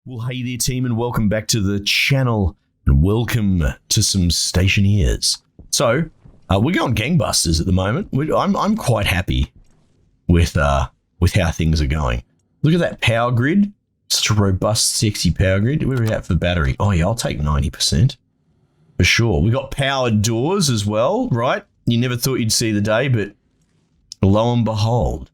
Well, hey there, team, and welcome back to the channel, and welcome to some Stationeers. So, we're going gangbusters at the moment. I'm quite happy with how things are going. Look at that power grid. Such a robust, sexy power grid. Where are we at for battery? Oh yeah, I'll take 90%. For sure. We got powered doors as well, right? You never thought you'd see the day, but lo and behold.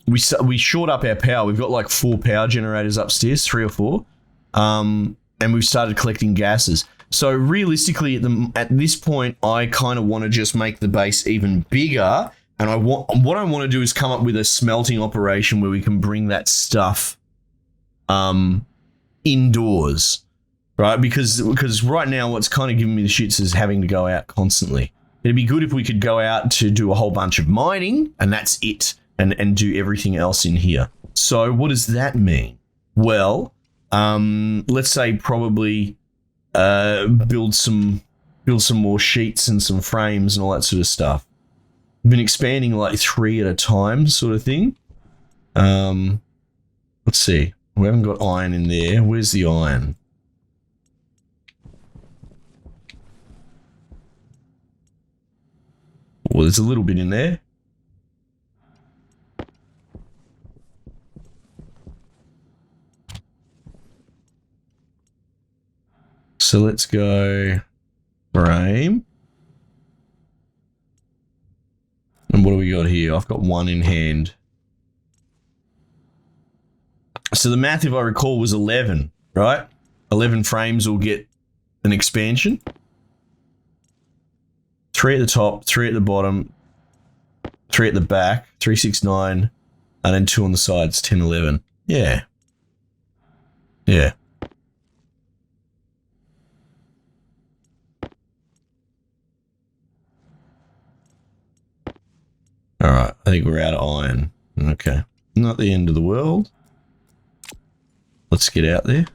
We short up our power. We've got like 4 power generators upstairs, 3 or 4. And we've started collecting gases. So realistically, at this point, I kind of want to just make the base even bigger. And what I want to do is come up with a smelting operation where we can bring that stuff indoors, right? Because right now, what's kind of giving me the shits is having to go out constantly. It'd be good if we could go out to do a whole bunch of mining, and that's it. And do everything else in here. So what does that mean? Well, let's say probably build some more sheets and some frames and all that sort of stuff. I've been expanding like 3 at a time, sort of thing. Let's see. We haven't got iron in there. Where's the iron? Well, there's a little bit in there. So let's go frame. And what do we got here? I've got 1 in hand. So the math, if I recall, was 11, right? 11 frames will get an expansion. 3 at the top, 3 at the bottom, 3 at the back, 3, 6, 9, and then 2 on the sides, 10, 11. Yeah. Yeah. Alright, I think we're out of iron. Okay. Not the end of the world. Let's get out there.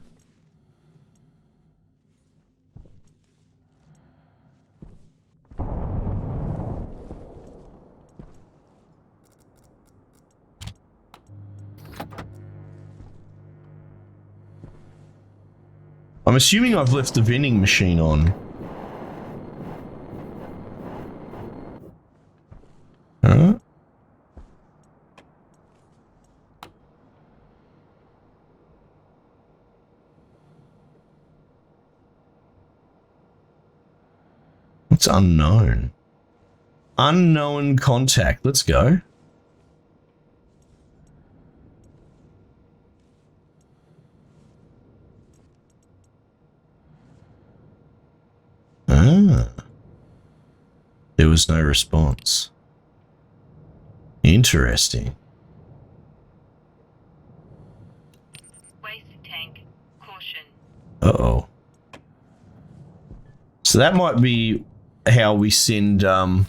I'm assuming I've left the vending machine on. Huh? What's unknown? Unknown contact. Let's go. Ah. There was no response. Interesting. Waste tank. Caution. Uh-oh. So that might be how we send, that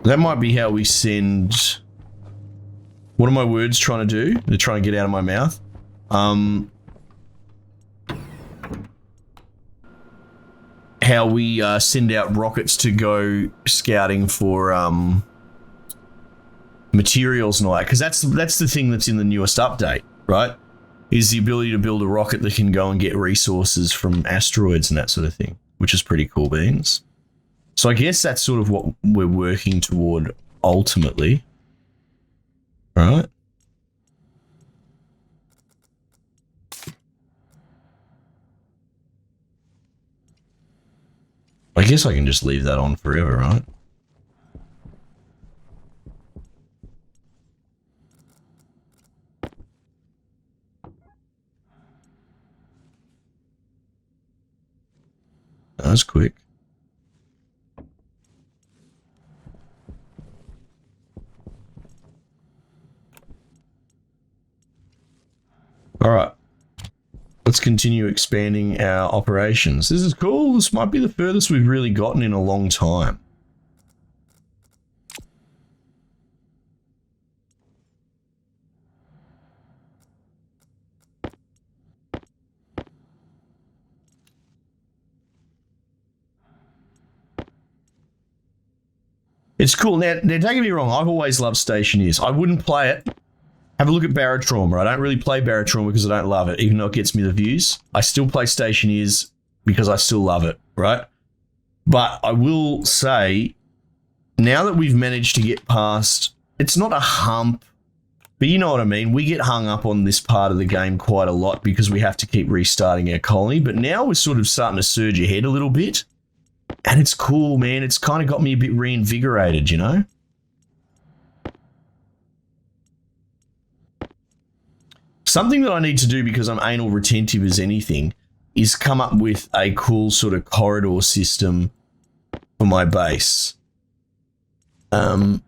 might be how we send... What are my words trying to do? They're trying to get out of my mouth. How we send out rockets to go scouting for materials and all that, because that's the thing that's in the newest update, right? Is the ability to build a rocket that can go and get resources from asteroids and that sort of thing, which is pretty cool beans. So I guess that's sort of what we're working toward ultimately, right? I guess I can just leave that on forever, right? That was quick. All right. Let's continue expanding our operations. This is cool. This might be the furthest we've really gotten in a long time. It's cool. Now, don't get me wrong. I've always loved Stationeers. I wouldn't play it. Have a look at Barotrauma. I don't really play Barotrauma because I don't love it, even though it gets me the views. I still play Stationeers because I still love it, right? But I will say, now that we've managed to get past, it's not a hump, but you know what I mean. We get hung up on this part of the game quite a lot because we have to keep restarting our colony. But now we're sort of starting to surge ahead a little bit. And it's cool, man. It's kind of got me a bit reinvigorated, you know? Something that I need to do because I'm anal retentive as anything is come up with a cool sort of corridor system for my base. And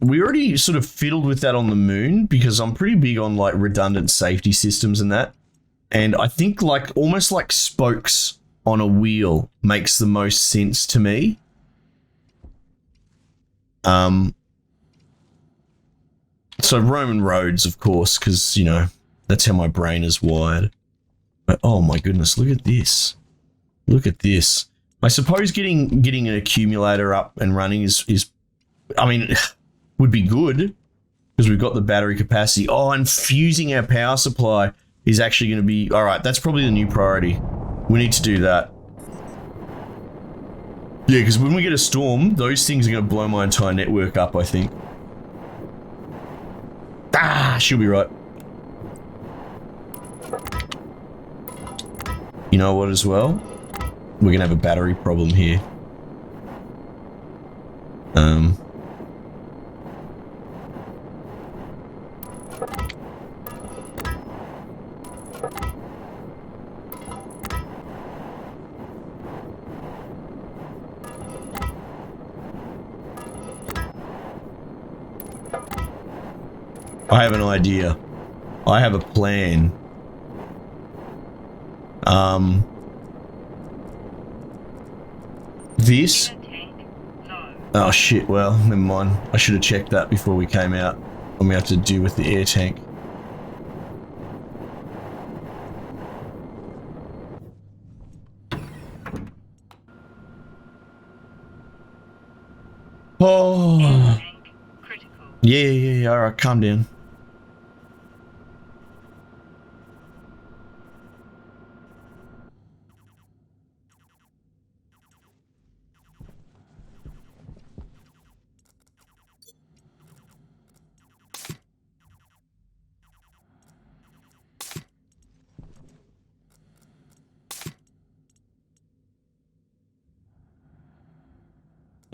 we already sort of fiddled with that on the moon because I'm pretty big on like redundant safety systems and that. And I think like almost like spokes on a wheel makes the most sense to me. So Roman roads, of course, because, you know, that's how my brain is wired. But oh my goodness, look at this. Look at this. I suppose getting an accumulator up and running is I mean, would be good because we've got the battery capacity. Oh, and fusing our power supply is actually going to be... All right, that's probably the new priority. We need to do that. Yeah, because when we get a storm, those things are going to blow my entire network up, I think. Ah, she'll be right. You know what as well? We're going to have a battery problem here. I have an idea. I have a plan. This... Oh shit, well, never mind. I should have checked that before we came out. And we have to deal with the air tank. Oh. Yeah, alright, calm down.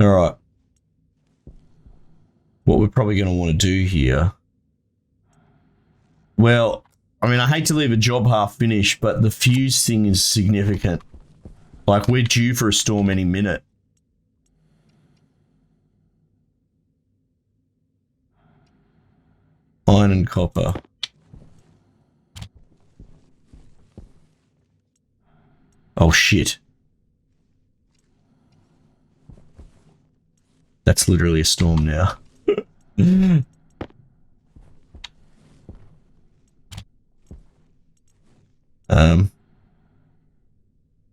Alright. What we're probably going to want to do here... Well, I mean, I hate to leave a job half finished, but the fuse thing is significant. Like, we're due for a storm any minute. Iron and copper. Oh, shit. That's literally a storm now.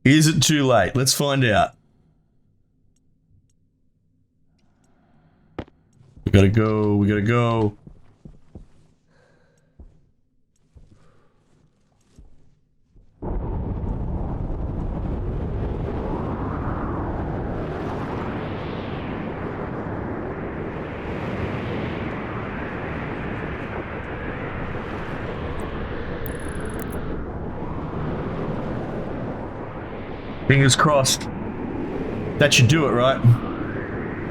Is it too late? Let's find out. We gotta go, we gotta go. Fingers crossed. That should do it, right?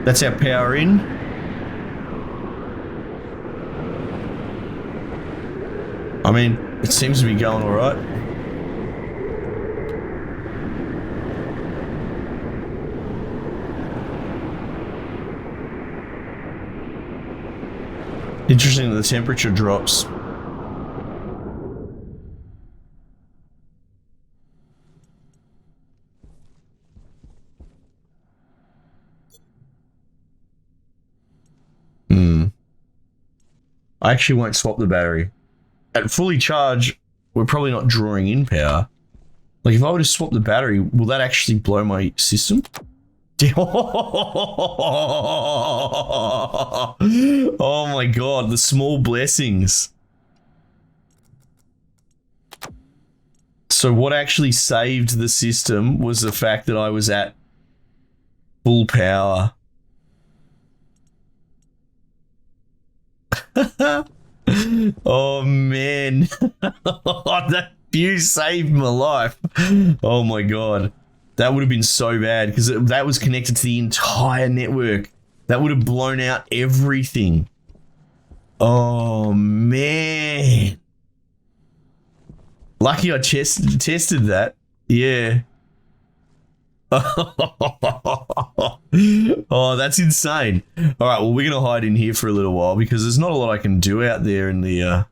That's our power in. I mean, it seems to be going all right. Interesting that the temperature drops. I actually won't swap the battery. At fully charge, we're probably not drawing in power. Like, if I were to swap the battery, will that actually blow my system? Oh my god, the small blessings. So what actually saved the system was the fact that I was at full power. Oh man. That fuse saved my life. Oh my god. That would have been so bad because that was connected to the entire network. That would have blown out everything. Oh man. Lucky I tested that. Yeah. Oh, that's insane. All right, well, we're going to hide in here for a little while because there's not a lot I can do out there in the...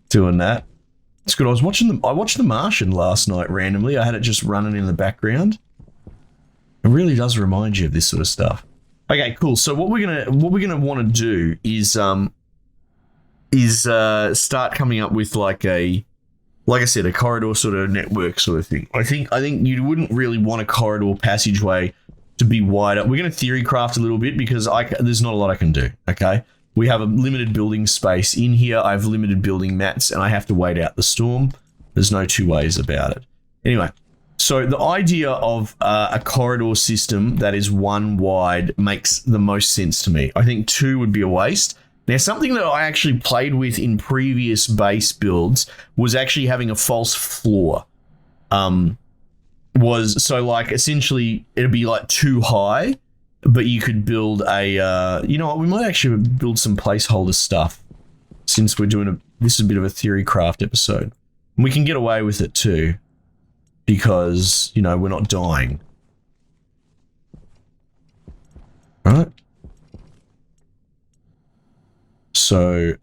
doing that. It's good. I watched The Martian last night randomly. I had it just running in the background. It really does remind you of this sort of stuff. Okay, cool. So what we're gonna want to do is start coming up with like I said, a corridor sort of network sort of thing. I think you wouldn't really want a corridor passageway to be wider. We're gonna theory craft a little bit because there's not a lot I can do. Okay, we have a limited building space in here. I have limited building mats, and I have to wait out the storm. There's no two ways about it. Anyway. So the idea of a corridor system that is one wide makes the most sense to me. I think two would be a waste. Now, something that I actually played with in previous base builds was actually having a false floor. Essentially it'd be like too high, but you could build a, you know what, we might actually build some placeholder stuff since we're doing this is a bit of a theory craft episode. And we can get away with it too. Because, you know, we're not dying. Right? So,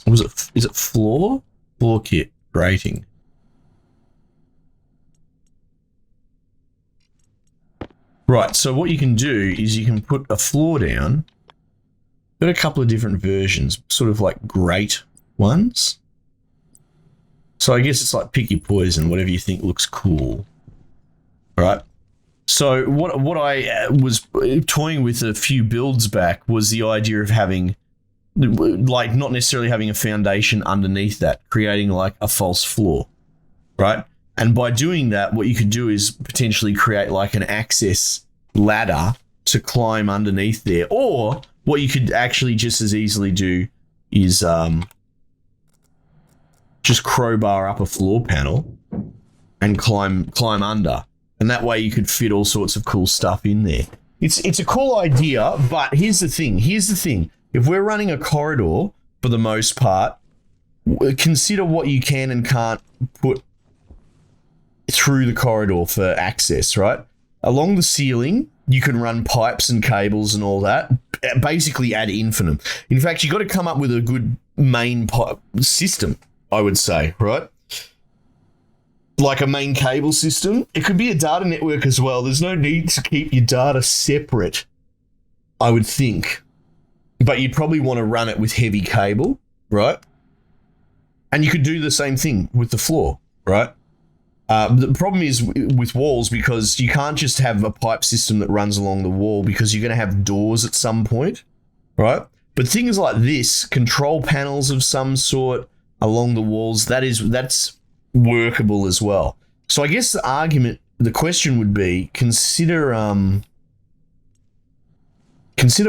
is it floor? Floor kit, grating. Right, so what you can do is you can put a floor down. Got a couple of different versions, sort of like grate ones. So I guess it's like pick your poison, whatever you think looks cool. All right. So what I was toying with a few builds back was the idea of having, like, not necessarily having a foundation underneath that, creating like a false floor, right? And by doing that, what you could do is potentially create like an access ladder to climb underneath there. Or what you could actually just as easily do is just crowbar up a floor panel and climb under. And that way you could fit all sorts of cool stuff in there. It's a cool idea, but here's the thing. If we're running a corridor, for the most part, consider what you can and can't put through the corridor for access, right? Along the ceiling, you can run pipes and cables and all that, basically ad infinitum. In fact, you've got to come up with a good main pipe system, I would say, right? Like a main cable system. It could be a data network as well. There's no need to keep your data separate, I would think. But you'd probably want to run it with heavy cable, right? And you could do the same thing with the floor, right? The problem is with walls, because you can't just have a pipe system that runs along the wall because you're going to have doors at some point, right? But things like this, control panels of some sort along the walls, that's workable as well. So I guess the question would be, consider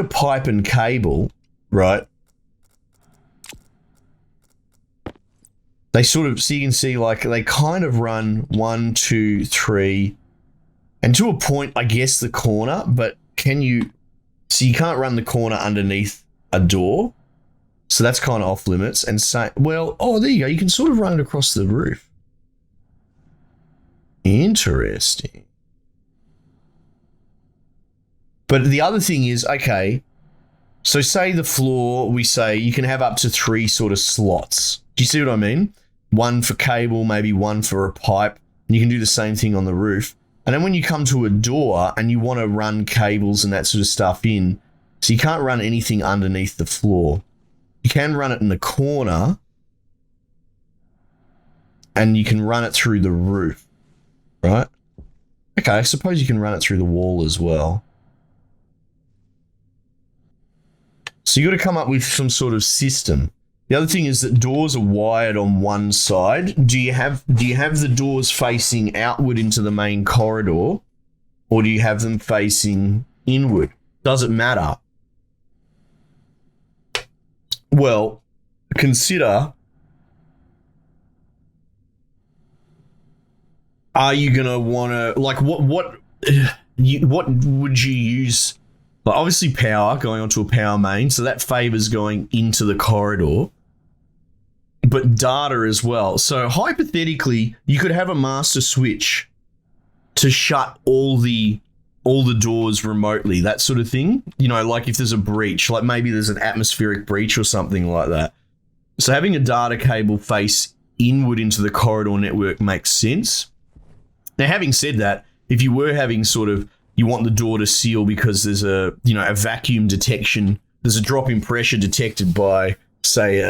pipe and cable, right? They sort of, so you can see like they kind of run 1, 2, 3, and to a point, I guess the corner, but you can't run the corner underneath a door. So that's kind of off limits. And say, well, oh, there you go. You can sort of run it across the roof. Interesting. But the other thing is, okay, so say the floor, we say you can have up to 3 sort of slots. Do you see what I mean? 1 for cable, maybe 1 for a pipe. And you can do the same thing on the roof. And then when you come to a door and you want to run cables and that sort of stuff in, so you can't run anything underneath the floor. You can run it in the corner. and you can run it through the roof, right? Okay, I suppose you can run it through the wall as well. So you got to come up with some sort of system. The other thing is that doors are wired on one side. Do you have the doors facing outward into the main corridor, or do you have them facing inward? Does it matter? Well, consider, are you gonna want to, like, what would you use? Like, obviously power, going onto a power main, so that favors going into the corridor, but data as well. So hypothetically, you could have a master switch to shut all the doors remotely, that sort of thing. You know, like if there's a breach, like maybe there's an atmospheric breach or something like that. So having a data cable face inward into the corridor network makes sense. Now, having said that, if you were having sort of, you want the door to seal because there's a vacuum detection, there's a drop in pressure detected by, say,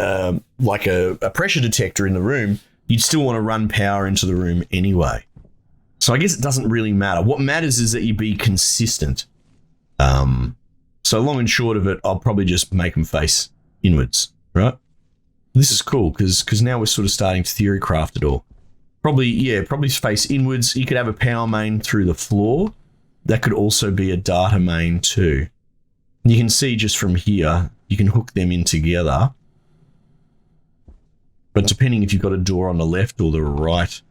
like a pressure detector in the room, you'd still want to run power into the room anyway. So I guess it doesn't really matter. What matters is that you be consistent. So long and short of it, I'll probably just make them face inwards, right? This is cool because now we're sort of starting to theory craft it all. Probably face inwards. You could have a power main through the floor. That could also be a data main too. And you can see just from here, you can hook them in together. But depending if you've got a door on the left or the right,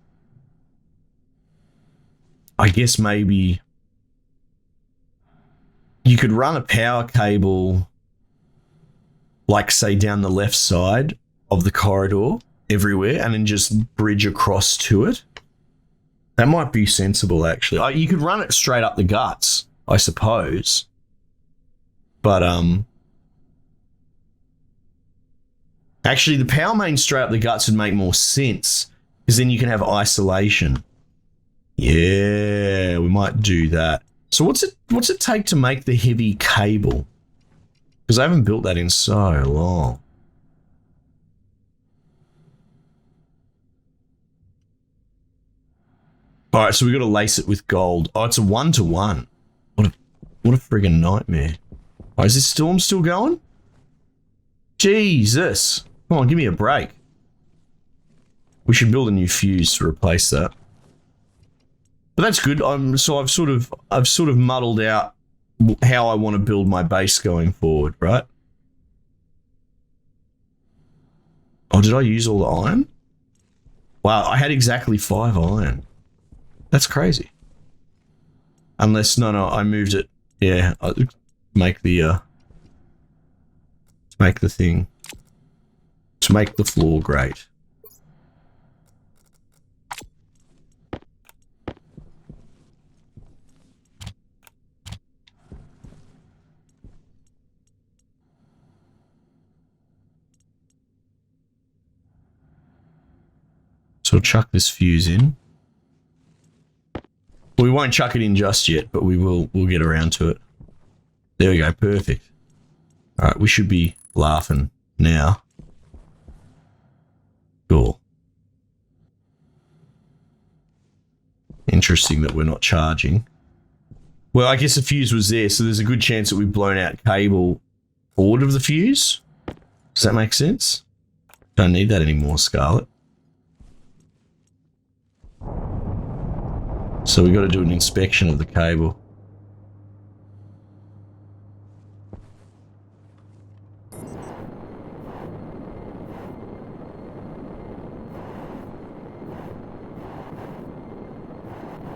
I guess maybe you could run a power cable, like say down the left side of the corridor everywhere and then just bridge across to it. That might be sensible, actually. You could run it straight up the guts, I suppose. But, actually, the power main straight up the guts would make more sense, because then you can have isolation. Yeah, we might do that. So what's it take to make the heavy cable? Because I haven't built that in so long. All right, so we got to lace it with gold. Oh, it's a 1-to-1. What a friggin' nightmare. Oh, is this storm still going? Jesus. Come on, give me a break. We should build a new fuse to replace that. But that's good. So I've sort of muddled out how I want to build my base going forward, right? Oh, did I use all the iron? Wow, I had exactly 5 iron. That's crazy. Unless, no, I moved it. Yeah, I make the thing. To make the floor great. So we'll chuck this fuse in. We won't chuck it in just yet, but we'll get around to it. There we go, perfect. All right, we should be laughing now. Cool. Interesting that we're not charging. Well, I guess the fuse was there, so there's a good chance that we've blown out cable forward of the fuse. Does that make sense? Don't need that anymore, Scarlet. So we've got to do an inspection of the cable.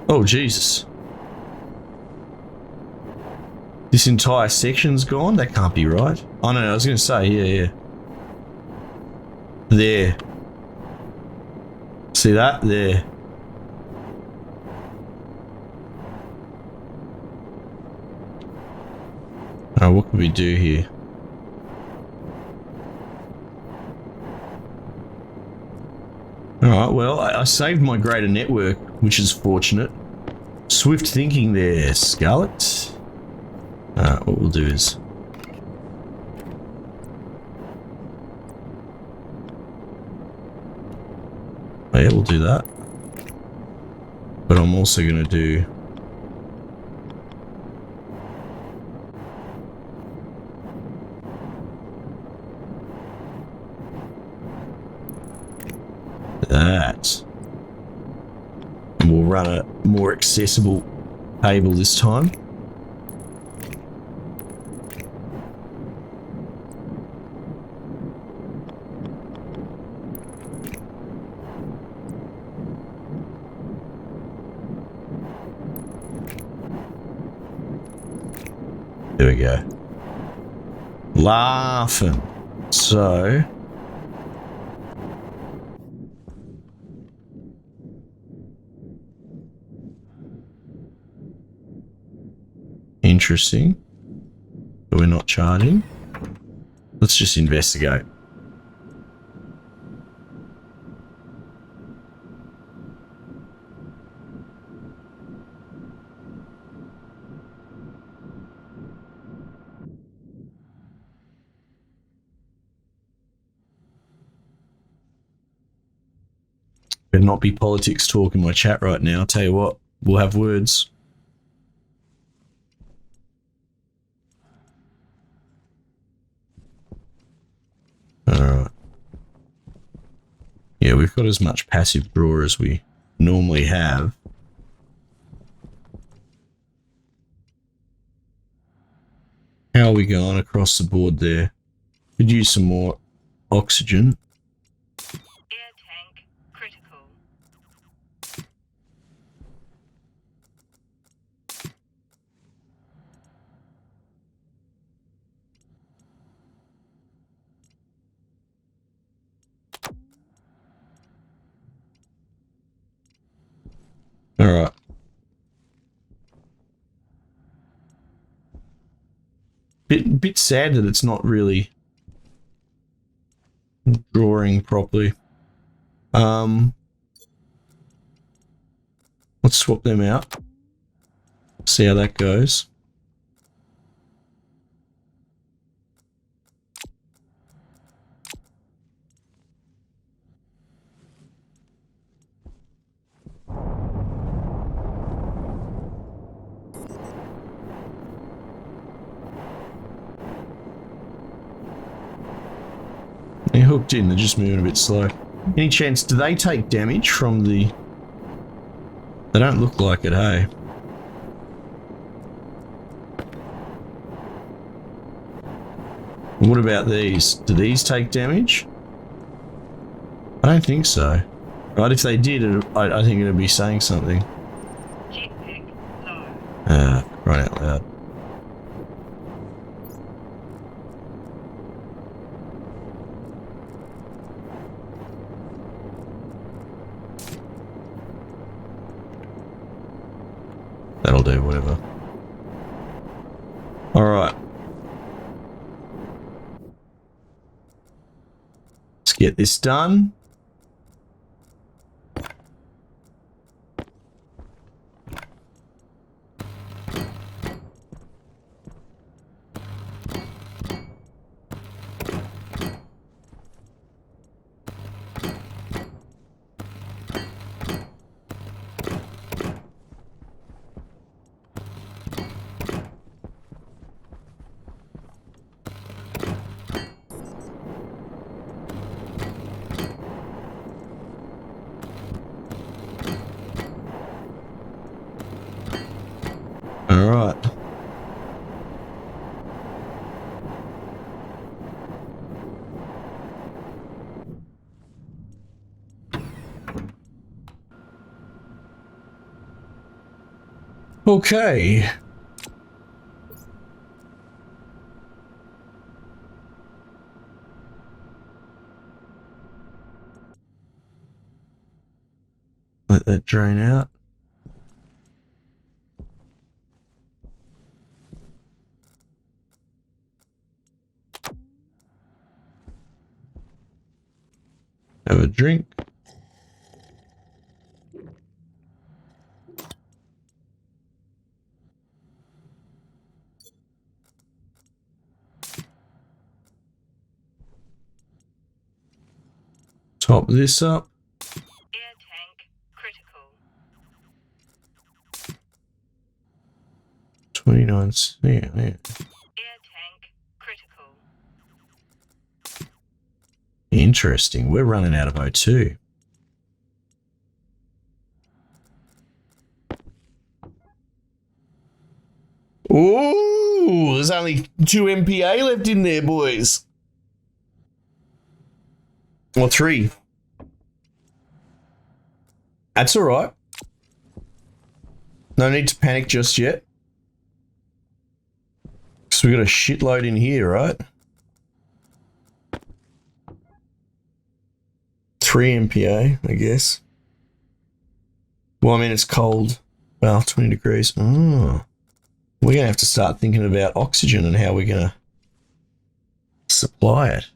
Oh, Jesus. This entire section's gone? That can't be right. Oh, no, I was going to say, yeah. There. See that? There. Oh, what can we do here? Alright, well, I saved my greater network, which is fortunate. Swift thinking there, Scarlet. What we'll do is... Oh, Yeah, we'll do that. But I'm also going to do... that. And we'll run a more accessible table this time. There we go. Laughing. So... interesting. But we're not charging. Let's just investigate. Better not be politics talk in my chat right now. I'll tell you what, we'll have words. Alright. Yeah, we've got as much passive draw as we normally have. How are we going across the board there? Could use some more oxygen. Air tank critical. Alright. Bit sad that it's not really drawing properly. Let's swap them out. See how that goes. They're hooked in, they're just moving a bit slow. Any chance, do they take damage from the... They don't look like it, hey? What about these? Do these take damage? I don't think so. Right, if they did, I think it'd be saying something. Jetpack low. Right out loud. That'll do, whatever. Alright. Let's get this done. Alright. Okay. Let that drain out. Have a drink. Top this up. Air 29. Yeah. Air tank critical. Interesting. We're running out of O2. Ooh, there's only 2 MPA left in there, boys. Or 3. That's all right. No need to panic just yet. Because we got a shitload in here, right? 3 MPA, I guess. Well, I mean, it's cold. Well, 20 degrees. Oh. We're going to have to start thinking about oxygen and how we're going to supply it.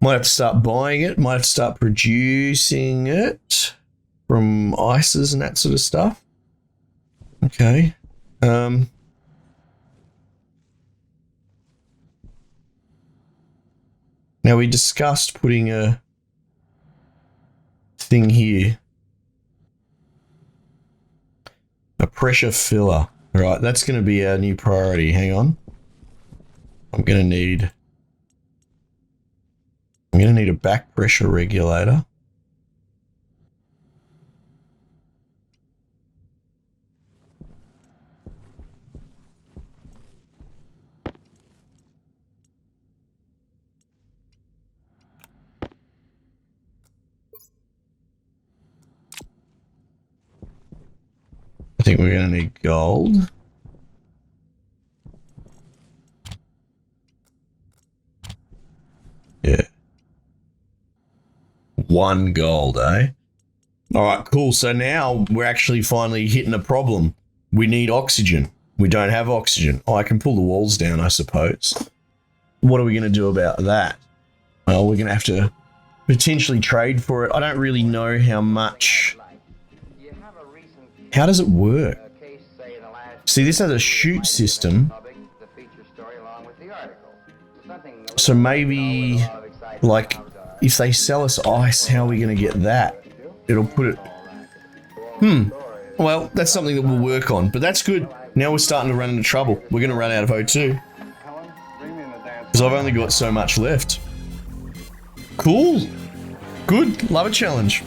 Might have to start buying it. Might have to start producing it from ices and that sort of stuff. Okay. Now we discussed putting a thing here. A pressure filler. Right, that's going to be our new priority. Hang on. I'm going to need a back pressure regulator. I think we're going to need gold. Yeah. 1 gold, eh? All right, cool. So now we're actually finally hitting a problem. We need oxygen. We don't have oxygen. Oh, I can pull the walls down, I suppose. What are we going to do about that? Well, we're going to have to potentially trade for it. I don't really know how much. How does it work? See, this has a chute system. So maybe, like, if they sell us ice, how are we going to get that? It'll put it... Well, that's something that we'll work on. But that's good. Now we're starting to run into trouble. We're going to run out of O2. Because I've only got so much left. Cool. Good. Love a challenge.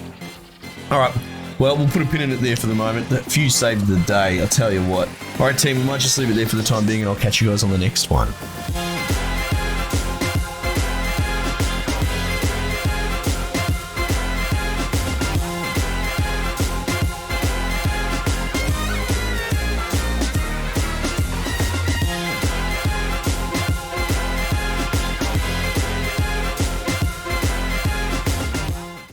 Alright. Well, we'll put a pin in it there for the moment. That few saved the day, I'll tell you what. Alright team, we might just leave it there for the time being and I'll catch you guys on the next one.